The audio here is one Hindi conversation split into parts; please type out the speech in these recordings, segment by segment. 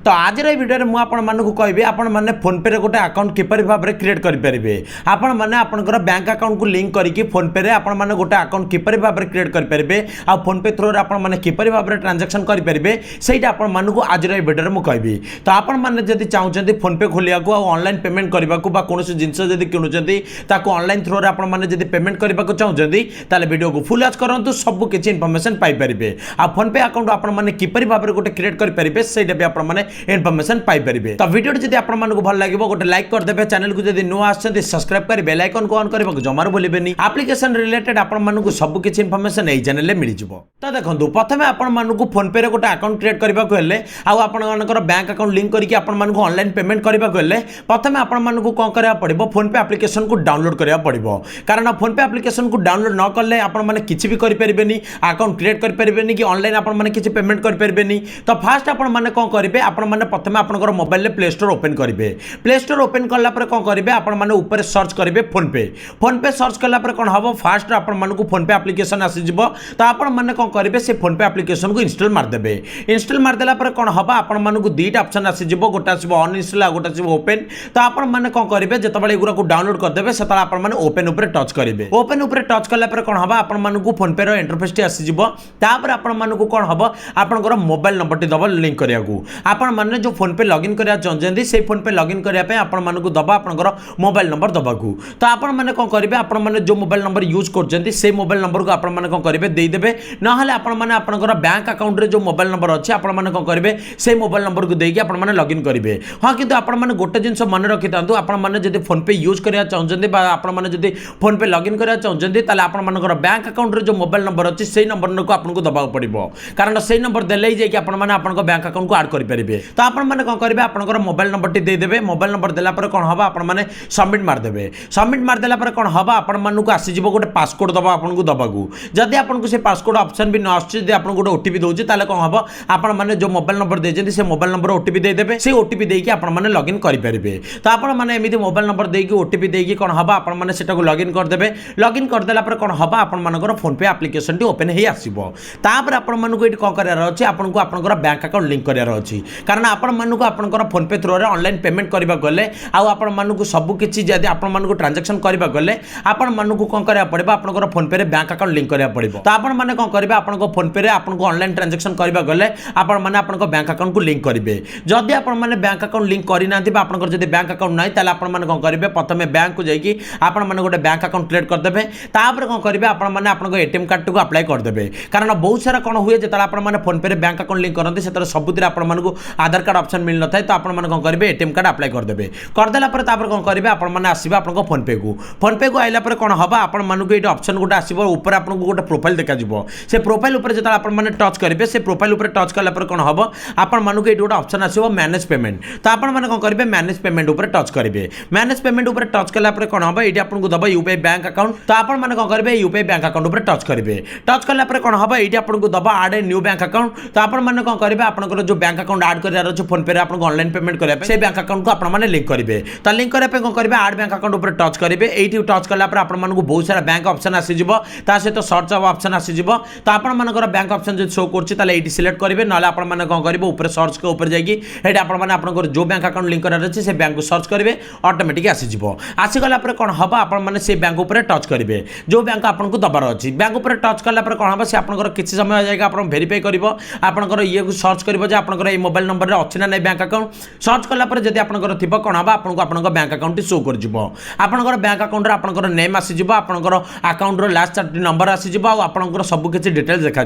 तो आज भिडियो में मुझे कहबी आपण मैंने फोनपे रे गोटे अकाउंट किपर भाव में क्रिएट करेंगे आपण मैंने आपंकर बैंक अकाउंट को लिंक करके फोनपे रे आपण मैंने गोटे अकाउंट किपर भाव में क्रिएट करेंगे आ फोनपे थ्रू आपण मैंने किपर भाव में ट्रांजेक्शन करेंगे सहीटा आपण मानक आज भिडियो में कहबी। तो आपण मैंने जब चाहते फोनपे खोलिया ऑनलाइन पेमेंट करने को कौन जिनस जब किणुंट ऑनलाइन थ्रू आपण मैंने पेमेंट करने को चाहते वीडियो को फुल वॉच करूँ सब किसी इनफॉरमेशन पाइपर आ फोनपे अकाउंट आपण मैंने किपर भाव में गोटे क्रिएट करेंगे सहीटा भी आपण मैंने इनफॉरमेशन पाइपर। तो वीडियो जब आपको भल लगे गोटे लाइक करदे, चैनल को जब नुआ आछंती सब्सक्राइब कर बेल आइकन को ऑन करने को जमार भूलें। एप्लिकेशन रिलेटेड आपको सब किसी इनफॉरमेशन यही चैनल में मिल जाए। तो देखो प्रथम आपको फोनपे रे गोटे अकाउंट क्रिएट करने को हेले आपर बैंक अकाउंट लिंक करके ऑनलाइन पेमेंट करने को हेले प्रथम आपको कौन करा पड़ो फोनपे एप्लिकेशन को डाउनलोड करा पड़ो। कारण फोनपे एप्लिकेशन को डाउनलोड न कले आपने किसी भी करें अकाउंट क्रिएट करें कि ऑनलाइन आपने किसी पेमेंट करें। तो फास्ट आपने कौन करेंगे आपने प्रथम आपंकर मोबाइल प्ले स्टोर ओपन करेंगे। प्ले स्टोर ओपन कलापर कौन करेंगे आपने ऊपर सर्च करेंगे फोनपे। फोनपे सर्च कलापर कौन हम फास्ट आपको फोनपे एप्लिकेशन आसीज। तो आपने कौन करेंगे से फोनपे एप्लिकेशन को इंस्टॉल मारदेवे। इंस्टॉल मारदेला कौन हम आपको दुईटा ऑप्शन आसीज, गोटे आसो अनइंस्टॉल आ गोटे आसो ओपन। तो आपने कौन करेंगे जो एगुरा को डाउनलोड करदेवे से ओपन उपर टच करेंगे। ओपन उपर टच कलापर कौन हम आपको फोनपे इंटरफेस आसीज। तापर आपको कौन हम आपंकर मोबाइल नंबर टी दब लिंक करा आपण मैंने जो फोनपे लॉगिन करा चाहते से फोनपे लॉगिन करने आपण मानक दबा आपंकर मोबाइल नंबर दबाकू। तो आपण मैंने कौन करेंगे आपण मैंने जो मोबाइल नंबर यूज कर से मोबाइल नंबर को आपण मैंने कौन करेंगे देदेवे ना आपण मैंने आपंकर बैंक अकाउंट रे जो मोबाइल नंबर अच्छे आपण मैंने कौन करेंगे से मोबाइल नंबर को देके आपण मैंने लॉगिन करेंगे। हाँ किंतु आपण मैंने गोटे जिन मन रखी था आपण मैंने जब फोनपे यूज करा चाहते आपण मैंने जब फोनपे लॉगिन करा चाहते आपंकर बैंक अकाउंट रे जो मोबाइल नंबर अच्छे से नंबर को आपको दबाक पड़ो। कारण से नंबर देले ही जाकि आपण मैंने आपंकर बैंक अकाउंट को ऐड करेंगे। तो आपण मैंने कौन करेंगे आपंकर मोबाइल नंबर टी देदेवे। मोबाइल नंबर देला कौन हम आप सबमिट मारदेवे। सबमिट मारदेला कौन हम आपण मानक आसीज गोटे पासकोड दबा आपको दबाकू। जदि आपको से पासकोड ऑप्शन भी न आसुच्छी आपको गोटे ओटीपी दूसरी ताले कौन हम आपण मैंने जो मोबाइल नंबर देते से मोबाइल नंबर ओटीपी देदेवे। से ओटीपी देकी आपण मैंने लॉगिन करेंगे। तो आपण मैंने एमती मोबाइल नंबर देकी ओटीपी देकी कौन हम आपण मैंने सेटा को लॉगिन करदेवे। लॉगिन करदेला कौन हम आपण फोनपे एप्लिकेशन टी ओपन हो आसो। तापर आपण मानक ये कौन करार अच्छे आपको आपंकर बैंक अकाउंट लिंक करार अच्छी। कारण आपण मानक आपंकर फोनपे थ्रू ऑनलाइन पेमेंट करने गले आपण मानक सबकि जब आपको ट्रांजेक्शन करने गले आपण मानक कौन करा पड़ो आपंकर फोनपे बैंक अकाउंट लिंक करा पड़ो। तो आपण मैंने कौन करेंगे आपको फोनपे आपको ऑनलाइन ट्रांजेक्शन करने गले आपण मैंने आपंकर बैंक अकाउंट को लिंक करेंगे। जदि आपने बैंक अकाउंट लिंक करना आपंकर जब बैंक अकाउंट ना ताले आपण मैंने कौन करेंगे प्रथम बैंक को जाकि आपण मैंने गोटे बैंक अकाउंट क्रिएट करदेवे। तापर कौन करेंगे आपण मैंने आपको एटीएम कार्ड को अप्लाई करदेवे। कारण बहुत सारा कौन हुए जो आपने फोनपे बैंक अकाउंट लिंक करते से सबुद आपको आधार कार्ड ऑप्शन मिल न था। तो आपने कौन करेंगे एटीएम कार्ड अप्लाई करदेवे। करदेला कौन करेंगे आपने आसवे आप फोनपे को आइला कौन हम आपण मानक ये ऑप्शन गोटे आसो ऊपर आपको गोटे प्रोफाइल देखा से प्रोफाइल उपर जो आपने टच करेंगे से प्रोफाइल उपर टच कला कौन हम आपण मानक ये गोटे ऑप्शन आसो मैनेज पेमेंट। तो आपने कौन करेंगे मैनेज पेमेंट उपर टच करेंगे। मैनेज पेमेंट उपर टच कला कौन हम ये आपको दबा यूपीआई बैंक अकाउंट। तो आपने कौन करेंगे यूपीआई बैंक अकाउंट उपर टच करेंगे। टच कला कौन हम ये आपको दबा आड ए न्यू बैंक अकाउंट। तो आपने कौन करेंगे आपंकर जो बैंक अकाउंट आड करार अच्छे फोनपे आपको ऑनलाइन पेमेंट करने से बैंक अकाउंट को आपने लिंक करेंगे। तो लिंक करने कौन करेंगे आड बैंक अकाउंट उपर टच करेंगे। ये टच कला आपको बहुत सारा बैंक ऑप्शन आसीज सहित सर्च ऑप्शन आसीज। तो आपंकर बैंक ऑप्शन जो शो कर सिलेक्ट करेंगे ना आपने कौन करेंगे ऊपर सर्च के ऊपर जाइए आपंकर जो बैंक अकाउंट लिंक करार अच्छे से बैंक को सर्च करेंगे ऑटोमेटिक आसीज। आसीगला कौन हम आपने से बैंक उपर टच करेंगे जो बैंक आपको दबार अच्छी। बैंक उपर टच कला कौन हम से आपंकर किसी समय जाएगा आप वेरीफाई कर आपंकर ये सर्च कर आपंकर ये मोबाइल नंबर में अच्छी ना नहीं बैंक अकाउंट। सर्च कला जब आपंकर थी कौन हम आपको आपंकर बैंक अकाउंट शो कर आपंकर बैंक अकाउंट आपंकर नेम आसीज आपंकर अकाउंट लास्ट 4 नंबर आसीज आपंकर सब किसी डिटेल्स देखा।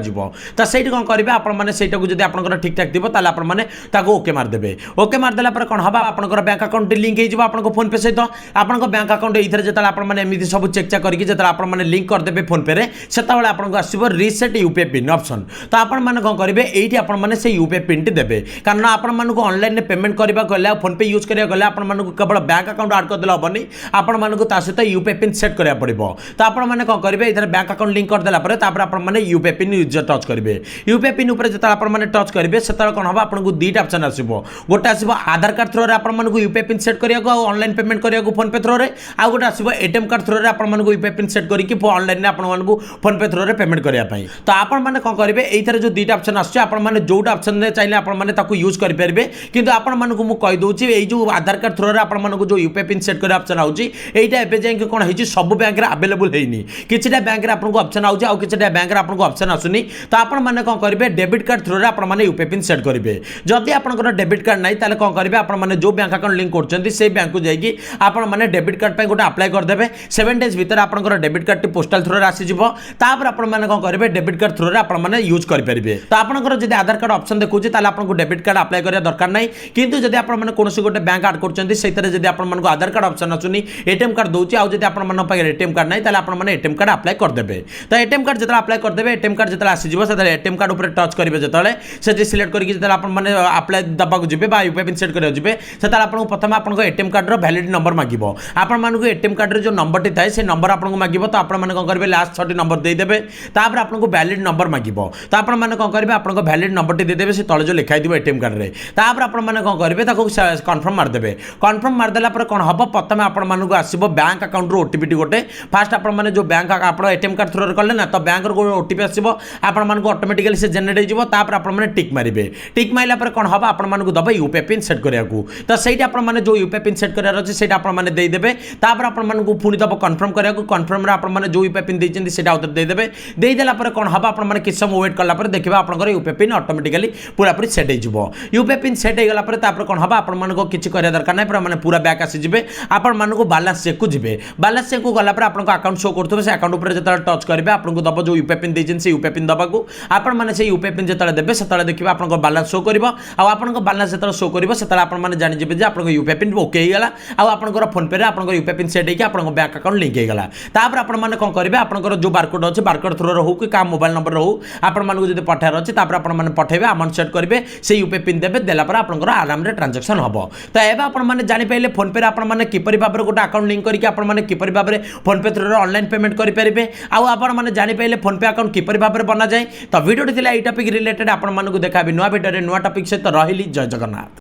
तो सही कौन करेंगे आपने से जब आपंकर ठीक ठाक थी आपने ओके मारदेवे। ओके मारदेला कौन हम आपंकर बैंक अकाउंट लिंक हो आपको फोनपे सहित आपंकर बैंक अकाउंट ये जो आपने सब चेक चेक करके जो आपने लिंक करदेवे फोनपे से आपको आसो रिसेट यूपीआई पिन ऑप्शन। तो आपने कौन करेंगे ये आपने से यूपीआई पिन टी देवे। कारण आपको ऑनलाइन पेमेंट करने गले फोनपे यूज करा गले आपको केवल बैंक अकाउंट आड करदे हेनी आपको सहित यूपीआई पिन सेट करा पड़ो। तो आपने कौन करेंगे इधर बैंक अकाउंट लिंक करदेला आपने यूपीआई पिन टच करेंगे। यूपीआई पिन उपर जो आपने टच करेंगे से कौन हम आपको दुईटा ऑप्शन आसो गोटे आसो आधार कार्ड थ्रू आपको यूपीआई पिन सेट करा ऑनलाइन पेमेंट करा फोनपे थ्रू आ गोटे आसो एटीएम कार्ड थ्रू आपको यूपीआई पिन सेट करके ऑनलाइन आपको फोनपे थ्रू पेमेंट करने। तो आपने कौन करेंगे ये जो दुईटा ऑप्शन आसो आपने जोटा ऑप्शन चाहिए आपने यूज यूज करेंगे किंतु आपण मानक मु कही दूची ये जो आधार कार्ड थ्रो आपण मानक जो यूपीआई पिन सेट करने ऑप्शन आउची एटा एबे जाय कोन होई सब बैंक रे अवेलेबल हेनी किछटा बैंक रे आपनको ऑप्शन आउची आ किछटा बैंक रे आपनको ऑप्शन आसुनी तो आपण माने कोन करिवे डेबिट कार्ड थ्रो रे आपण माने यूपीआई पिन सेट करिवे जदि आपनकर डेबिट कार्ड नाही ताले कोन करिवे आपण माने जो बैंक अकाउंट लिंक करचंती से बैंक को जाईकी आपण माने डेबिट कार्ड पे गोटे अप्लाई कर देबे 7 डेज भीतर आपनकर डेबिट कार्ड टी पोस्टल थ्रो रे आसी जिवो तापर आपण माने कोन करिवे डेबिट कार्ड थ्रो रे आपण माने यूज करि परिबे तो आपनकर जदि आधार कार्ड ऑप्शन देखुची ताले आपनको डेबिट कार्ड अप्लाई करिया दरकार नाही किंतु जदि आपण माने कोनोसी गोटे बैंक ऐड करचंती सेतरे जदि आपण मानको आधार कार्ड ऑप्शन आसुनी एटीएम कार्ड दोची आ जदि आपण मानो पाखे एटीएम कार्ड नाही ताले आपण माने एटीएम कार्ड अप्लाई कर देबे तो एटीएम कार्ड जतरा अप्लाई कर देबे एटीएम कार्ड जतरा आसी जिवो सेतरे एटीएम कार्ड ऊपर टच करिवे जतले से सिलेक्ट करके जतरा आपण माने अप्लाई दबाकू जिबे बा यूपीआई पिन सेट करियो जिबे सेतरा आपण प्रथम आपण एटीएम कार्ड रो वैलिड नंबर मागिबो आपण मानको एटीएम कार्ड रे जो नंबर टी थाए से नंबर आपण मागिबो तो आपण माने कोन करबे लास्ट 6 नंबर दे देबे तापर आपण को वैलिड नंबर मागिबो तो आपण माने कोन करबे आपण को वैलिड नंबर टी दे देबे से तळे जो लिखाई दिबो एटीएम कार्ड रे तापर आपण माने कोन करबे ताको कंफर्म मार देबे कंफर्म मार देला पर कोन हबो प्रथम आपण मानको आसीबो बैंक अकाउंट रो ओटीपी टी गोटे फास्ट आपण माने जो बैंक आपण एटीएम कार्ड थ्रो रे करले ना तो बैंक रो ओटीपी आसीबो आपण मानको ऑटोमेटिकली से जनरेट हो जिवो तापर आपण माने टिक मारिबे टिक माइला पर कोन हबो आपण मानको दबे यूपीआई पिन सेट करिया को तो सेटा आपण माने जो यूपीआई पिन सेट करिया रछि सेटा आपण माने दे देबे तापर आपण मानको पुनी दबो कंफर्म करिया को कंफर्म रे आपण माने जो यूपीआई पिन देचंती सेटा उतर दे देबे दे देला पर कोन हबो आपण माने किछ समय वेट करला पर देखिबा आपनकर यूपीआई पिन ऑटोमेटिकली पूरा पूरी सेट हो जिवो यूपीआई पिन सेट हो गला पर तापर कोन हबो आपण मानको किछ करिया दरकार नै पर माने पूरा बैक आसी जिबे आपण मानको बैलेंस चेक को जिबे बैलेंस चेक को गला पर आपनको अकाउंट शो करथबे से अकाउंट ऊपर जतरा टच करबे आपनको दबो जो यूपीआई पिन देचन से यूपीआई पिन दबाकू आपण माने से यूपीआई पिन जतरा देबे सेतरा देखिबा आपनको बैलेंस शो करबो आ आपनको बैलेंस जतरा शो करबो सेतरा आपण माने जानि जिबे जे आपनको यूपीआई पिन ओके हो गला आ आपनको फोन पे रे आपनको यूपीआई पिन सेट हेकी आपनको बैंक अकाउंट लिंक हो गला तापर आपण माने कोन करबे आपनको जो बारकोड अछि बारकोड थ्रो रे हो कि का मोबाइल नंबर रे हो आपण मानको जदि पठार अछि तापर आपण माने पठेबे अमाउंट सेट करबे से यूपीआई पिन देबे देला पर आपनको आराम रे ट्रांजैक्शन हबो तो एबा आपण माने जानि पहिले फोन पे रे आपण माने किपरि भाबरे गोटे अकाउंट लिंक करके आपण माने किपरि भाबरे फोन पे थ्रो रे ऑनलाइन पेमेंट करि परिबे आ आपण माने जानि पहिले फोन पे अकाउंट किपरि भाबरे बना जाय तो वीडियो थिला ए टॉपिक रिलेटेड आपण मानको देखाबी नुवा वीडियो रे नुवा टॉपिक से तो रहिली जय जगन्नाथ।